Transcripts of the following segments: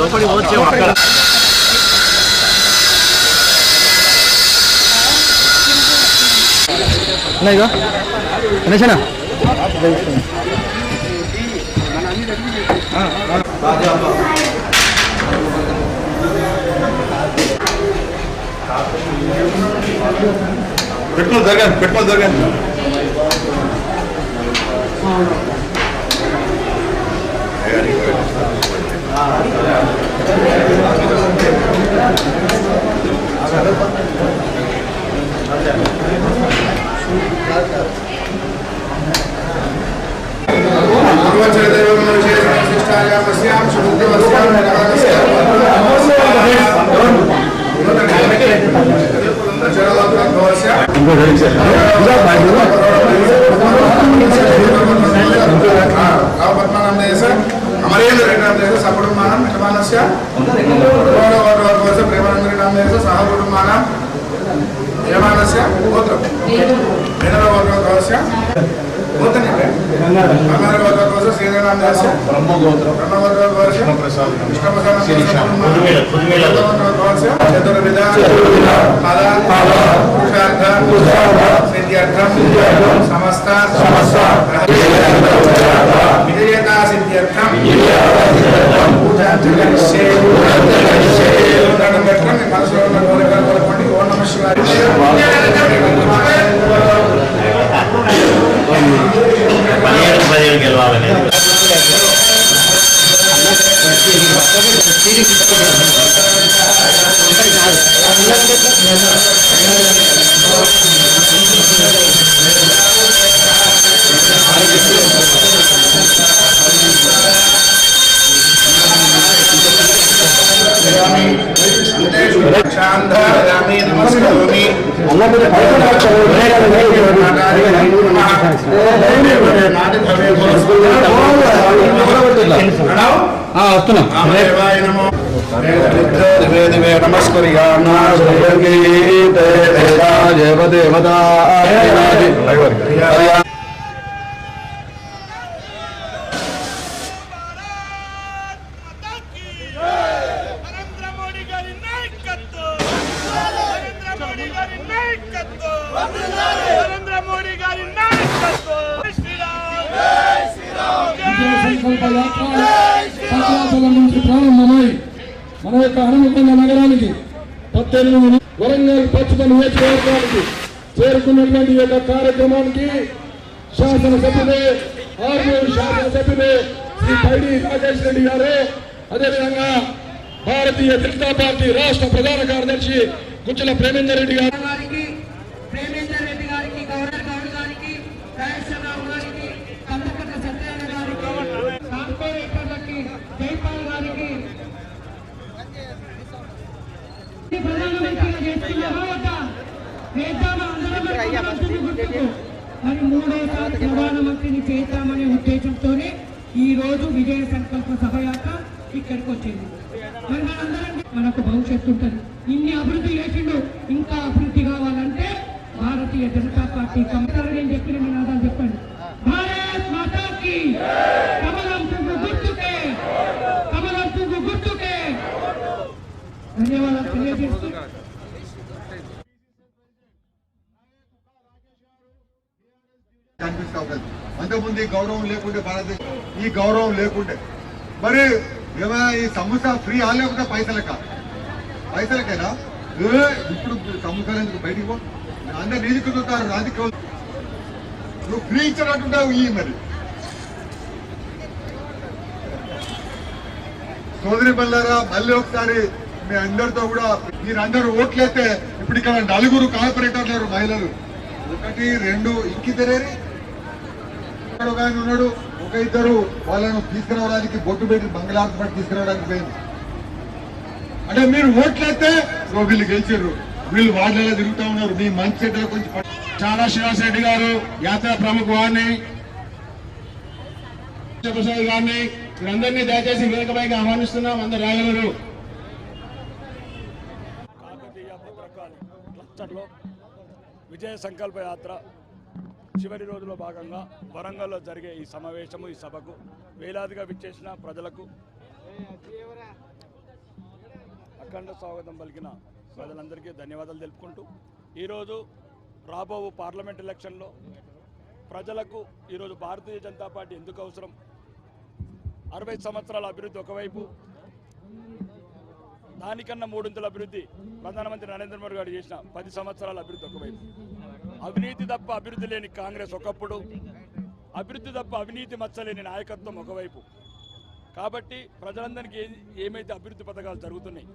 లోపలికి పోవచ్చు అక్కడ ఇగో గణేశనా పెట్రోల్ జరగండి ప్రారంభమై మన యొక్క హనుమకొండ నగరానికి 18 వరంగల్ పశ్చిమ నియోజకవర్గానికి చేరుకున్నటువంటి యొక్క కార్యక్రమానికి శాసనసభ్యులే ఆర్మూరు శాసనసభ్యులే శ్రీ పైడి రాజేష్ రెడ్డి గారు, అదేవిధంగా భారతీయ జనతా పార్టీ రాష్ట్ర ప్రధాన కార్యదర్శి గుజ్జల ప్రేమేందర్ రెడ్డి గారు, మరి మూడోసారి ప్రధానమంత్రిని చేద్దామనే ఉద్దేశంతోనే ఈ రోజు విజయ సంకల్ప సభయాత్ర ఇక్కడికి వచ్చింది. మరి మనందరం మనకు భవిష్యత్తు ఉంటుంది. ఇన్ని అభివృద్ధి చేసిండు, ఇంకా అభివృద్ధి కావాలంటే భారతీయ జనతా పార్టీ నేను చెప్పిన నినాదాలు చెప్పండి. భారత్ మాతాకి కమలం పువ్వు గుర్తుకే, కమలం పువ్వు గుర్తుకే. ధన్యవాదాలు తెలియజేస్తూ అంతకుముందు ఈ గౌరవం లేకుంటే భారతదేశం ఈ గౌరవం లేకుంటే మరి ఏమైనా ఈ సమోసా ఫ్రీ లేకుండా పైసలకైనా ఇప్పుడు సమోసాలు ఎందుకు బయటికి పో, అందరు నిధుకుంటారు రాజకీయ నువ్వు ఫ్రీ ఇచ్చినట్టుంటావు. ఈ మరి సోదరి బల్లారా, మళ్ళీ ఒకసారి మీ అందరితో కూడా మీరందరూ ఓట్లయితే ఇప్పుడు ఇక్కడ 4 కార్పొరేటర్లు మహిళలు 1 2 ఇంకిద్దరేరి ఉన్నాడు, ఒక ఇద్దరు వాళ్ళను తీసుకురావడానికి బొట్టు పెట్టి మంగళారతి పట్టి తీసుకురావడానికి పోయింది. అంటే మీరు ఓట్లయితే వీళ్ళు గెలిచారు, వీళ్ళు వాళ్ళలో తిరుగుతూ ఉన్నారు. మీ మంచి చెడ్డల కొంచెం చాలా శ్రీనివాస్ రెడ్డి గారు, యాత్ర ప్రముఖ వారిని ప్రసాద్ గారిని వీరందరినీ దయచేసి వేదికపైకి ఆహ్వానిస్తున్నాం. అందరు రాగలరు. కాకతీయ భద్రకాళి క్లస్టర్లో విజయ సంకల్ప యాత్ర చివరి రోజులో భాగంగా వరంగల్లో జరిగే ఈ సమావేశము, ఈ సభకు వేలాదిగా విచ్చేసిన ప్రజలకు అఖండ స్వాగతం పలికిన ప్రజలందరికీ ధన్యవాదాలు తెలుపుకుంటూ, ఈరోజు రాబో పార్లమెంట్ ఎలక్షన్లో ప్రజలకు ఈరోజు భారతీయ జనతా పార్టీ ఎందుకు అవసరం, 60 సంవత్సరాల అభివృద్ధి ఒకవైపు, దానికన్నా మూడింతల అభివృద్ధి ప్రధానమంత్రి నరేంద్ర మోడీ గారు చేసిన 10 సంవత్సరాల అభివృద్ధి ఒకవైపు, అవినీతి తప్ప అభివృద్ధి లేని కాంగ్రెస్ ఒకప్పుడు, అభివృద్ధి తప్ప అవినీతి మచ్చలేని నాయకత్వం ఒకవైపు. కాబట్టి ప్రజలందరికీ ఏమైతే అభివృద్ధి పథకాలు జరుగుతున్నాయి,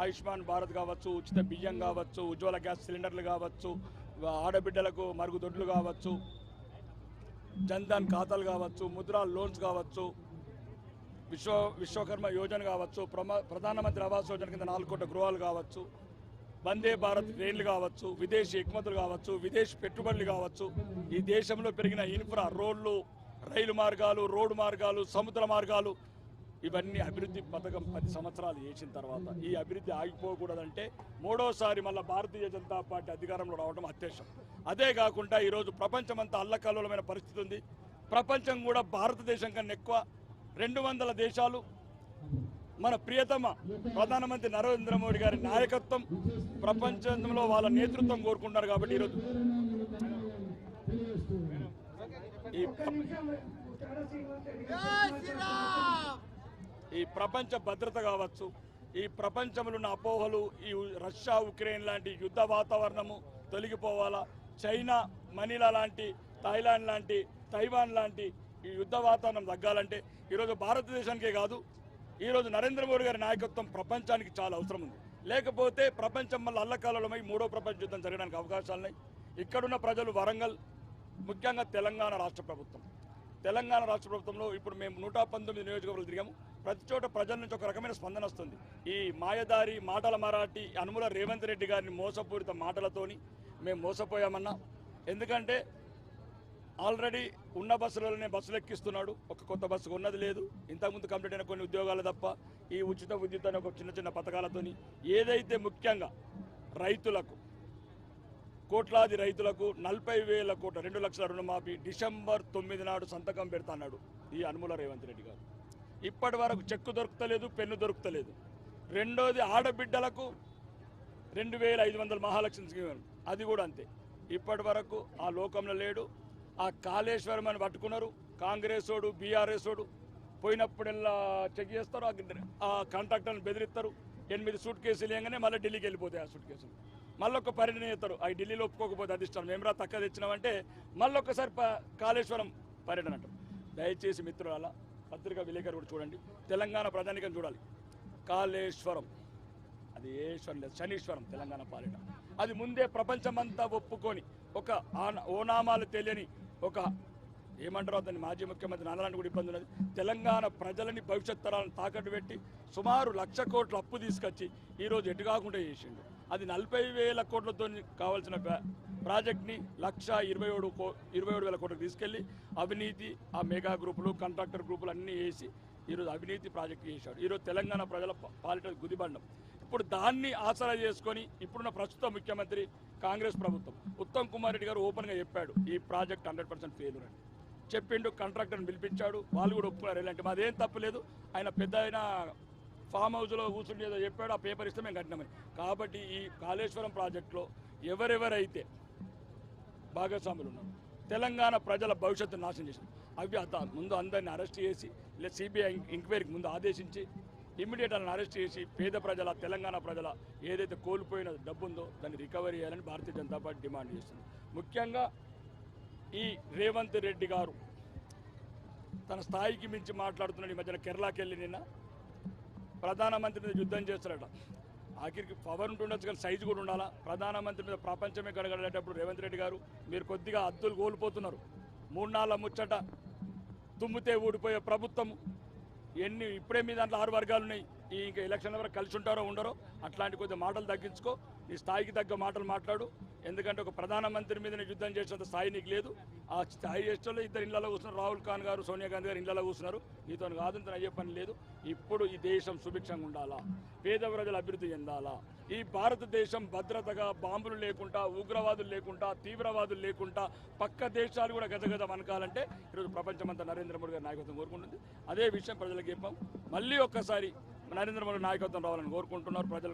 ఆయుష్మాన్ భారత్ కావచ్చు, ఉచిత బియ్యం కావచ్చు, ఉజ్వల గ్యాస్ సిలిండర్లు కావచ్చు, ఆడబిడ్డలకు మరుగుదొడ్లు కావచ్చు, జన్ధన్ ఖాతాలు కావచ్చు, ముద్రా లోన్స్ కావచ్చు, విశ్వకర్మ యోజన కావచ్చు, ప్రధానమంత్రి ఆవాస్ యోజన కింద 4 కోట్ల గృహాలు కావచ్చు, వందే భారత్ ట్రైన్లు కావచ్చు, విదేశీ ఎగుమతులు కావచ్చు, విదేశీ పెట్టుబడులు కావచ్చు, ఈ దేశంలో పెరిగిన ఇన్ఫ్రా, రోడ్లు, రైలు మార్గాలు, రోడ్డు మార్గాలు, సముద్ర మార్గాలు, ఇవన్నీ అభివృద్ధి పథకం 10 సంవత్సరాలు చేసిన తర్వాత ఈ అభివృద్ధి ఆగిపోకూడదంటే మూడోసారి మళ్ళీ భారతీయ జనతా పార్టీ అధికారంలో రావడం అత్యవసరం. అదే కాకుండా ఈరోజు ప్రపంచమంతా అల్లకల్లోలమైన పరిస్థితి ఉంది. ప్రపంచం కూడా భారతదేశం కన్నా ఎక్కువ 200 దేశాలు మన ప్రియతమ ప్రధానమంత్రి నరేంద్ర మోడీ గారి నాయకత్వం, ప్రపంచంలో వాళ్ళ నేతృత్వం కోరుకుంటారు. కాబట్టి ఈరోజు ఈ ప్రపంచ భద్రత కావచ్చు, ఈ ప్రపంచంలో ఉన్న అపోహలు, ఈ రష్యా ఉక్రెయిన్ లాంటి యుద్ధ వాతావరణము తొలగిపోవాలా, చైనా, మనీలా లాంటి, థాయిలాండ్ లాంటి, తైవాన్ లాంటి ఈ యుద్ధ వాతావరణం తగ్గాలంటే ఈరోజు భారతదేశానికే కాదు, ఈరోజు నరేంద్ర మోడీ గారి నాయకత్వం ప్రపంచానికి చాలా అవసరం ఉంది. లేకపోతే ప్రపంచం వల్ల అల్లకాలమై 3వ ప్రపంచ యుద్ధం జరగడానికి అవకాశాలున్నాయి. ఇక్కడున్న ప్రజలు వరంగల్, ముఖ్యంగా తెలంగాణ రాష్ట్ర ప్రభుత్వంలో ఇప్పుడు మేము 119 నియోజకవర్గాలు తిరిగాము. ప్రతి చోట ప్రజల నుంచి ఒక రకమైన స్పందన వస్తుంది. ఈ మాయదారి మాటల మరాఠీ అనుముల రేవంత్ రెడ్డి గారిని మోసపూరిత మాటలతోని మేము మోసపోయామన్నా. ఎందుకంటే ఆల్రెడీ ఉన్న బస్సులలోనే బస్సులు ఎక్కిస్తున్నాడు, ఒక కొత్త బస్సు ఉన్నది లేదు. ఇంతకుముందు కంప్లీట్ అయిన కొన్ని ఉద్యోగాలు తప్ప ఈ ఉచిత విద్యుత్ అనే ఒక చిన్న పథకాలతోని ఏదైతే ముఖ్యంగా రైతులకు, కోట్లాది రైతులకు 40,000 కోట్ల 2 లక్షల రుణమాఫీ డిసెంబర్ 9 నాడు సంతకం పెడతాన్నాడు ఈ అనుముల రేవంత్ రెడ్డి గారు. ఇప్పటి వరకు చెక్కు దొరుకుతలేదు, పెన్ను దొరుకుతలేదు. రెండోది ఆడబిడ్డలకు 2,500 మహాలక్ష్మి స్కీమ్, అది కూడా అంతే. ఇప్పటి వరకు ఆ లోకంలో లేడు. ఆ కాళేశ్వరం అని పట్టుకున్నారు కాంగ్రెస్ ఓడు, బీఆర్ఎస్ ఓడు. పోయినప్పుడల్లా చెక్ చేస్తారు, ఆ కాంట్రాక్టర్ని బెదిరిస్తారు. 8 సూట్ కేసులు వేయగానే మళ్ళీ ఢిల్లీకి వెళ్ళిపోతాయి ఆ సూట్ కేసులు. మళ్ళొక్క పర్యటన చేస్తారు, అవి ఢిల్లీలో ఒప్పుకోకపోతే అది ఇష్టం, మేమరా తక్కువ తెచ్చినామంటే మళ్ళొక్కసారి కాళేశ్వరం పర్యటన అంటారు. దయచేసి మిత్రుల పత్రికా విలేకరు కూడా చూడండి, తెలంగాణ ప్రజానికం చూడాలి. కాళేశ్వరం అది ఈశ్వరం లేదు, శనీశ్వరం తెలంగాణ పాలిట. అది ముందే ప్రపంచమంతా ఒప్పుకొని ఒక ఓనామాలు తెలియని ఒక ఏమంటారో అతని మాజీ ముఖ్యమంత్రి నాలాంటి కూడా ఇబ్బంది ఉన్నది. తెలంగాణ ప్రజలని, భవిష్యత్ తరాలను తాకట్టు పెట్టి సుమారు 1,00,000 కోట్ల అప్పు తీసుకొచ్చి ఈరోజు ఎటు కాకుండా చేసిండు. అది 40,000 కోట్లతో కావాల్సిన ప్రాజెక్ట్ని 1,27,000 కోట్లకు తీసుకెళ్లి అవినీతి, ఆ మెగా గ్రూపులు, కాంట్రాక్టర్ గ్రూపులు అన్నీ వేసి ఈరోజు అవినీతి ప్రాజెక్టు చేశాడు. ఈరోజు తెలంగాణ ప్రజల పాలిట గుదిబండం. ఇప్పుడు దాన్ని ఆసరా చేసుకొని ఇప్పుడున్న ప్రస్తుత ముఖ్యమంత్రి కాంగ్రెస్ ప్రభుత్వం ఉత్తమ్ కుమార్ రెడ్డి గారు ఓపెన్గా చెప్పాడు, ఈ ప్రాజెక్ట్ 100% ఫెయిల్యూర్ అని చెప్పిండు. కాంట్రాక్టర్ని పిలిపించాడు, వాళ్ళు కూడా ఒప్పుకున్నారు. ఇలాంటి మాదేం తప్పులేదు, ఆయన పెద్ద ఫామ్ హౌస్లో కూర్చుంటే ఏదో చెప్పాడు, ఆ పేపర్ ఇస్తే మేము కట్టినామని. కాబట్టి ఈ కాళేశ్వరం ప్రాజెక్టులో ఎవరెవరైతే భాగస్వాములు ఉన్నారు, తెలంగాణ ప్రజల భవిష్యత్తును నాశనం చేశారు. అవి ముందు అందరిని అరెస్ట్ చేసి, లేదా సిబిఐ ఎంక్వైరీకి ముందు ఆదేశించి ఇమ్మీడియట్ వాళ్ళని అరెస్ట్ చేసి పేద ప్రజల, తెలంగాణ ప్రజల ఏదైతే కోల్పోయిన డబ్బు ఉందో దాన్ని రికవరీ చేయాలని భారతీయ జనతా పార్టీ డిమాండ్ చేస్తుంది. ముఖ్యంగా ఈ రేవంత్ రెడ్డి గారు తన స్థాయికి మించి మాట్లాడుతున్నాడు. ఈ మధ్యన కేరళకి వెళ్ళి నిన్న ప్రధానమంత్రి మీద యుద్ధం చేస్తారట. ఆఖరికి పవర్ ఉంటుండొచ్చు కానీ సైజు కూడా ఉండాలా. ప్రధానమంత్రి మీద ప్రపంచమే గడగడేటప్పుడు రేవంత్ రెడ్డి గారు మీరు కొద్దిగా అద్దులు కోల్పోతున్నారు. 3 నాళ్ళ ముచ్చట, తుమ్మితే ఊడిపోయే ప్రభుత్వం. ఇప్పుడే మీ దాంట్లో 6 వర్గాలు ఉన్నాయి. ఈ ఇంకా ఎలక్షన్ల వరకు కలిసి ఉంటారో ఉండరో, అట్లాంటి కొద్దిగా మాటలు తగ్గించుకో, నీ స్థాయికి తగ్గ మాటలు మాట్లాడు. ఎందుకంటే ఒక ప్రధానమంత్రి మీద యుద్ధం చేసేంత స్థాయి నీకు లేదు. ఆ స్థాయి చేసేలో ఇద్దరు ఇళ్లలో కూర్చున్నారు, రాహుల్ ఖాన్ గారు సోనియా గాంధీ గారు ఇళ్లలో కూర్చున్నారు. నీతో కాదంతో అయ్యే పని లేదు. ఇప్పుడు ఈ దేశం సుభిక్షంగా ఉండాలా, పేద ప్రజలు అభివృద్ధి చెందాలా, ఈ భారతదేశం భద్రతగా బాంబులు లేకుండా, ఉగ్రవాదులు లేకుండా, తీవ్రవాదులు లేకుండా పక్క దేశాలు కూడా గజగజ వనకాలంటే ఈరోజు ప్రపంచమంతా నరేంద్ర మోడీ గారి నాయకత్వం కోరుకుంటుంది. అదే విషయం ప్రజలకు చెప్పాం. మళ్ళీ ఒక్కసారి నరేంద్ర మోడీ నాయకత్వం రావాలని కోరుకుంటున్నారు ప్రజలు.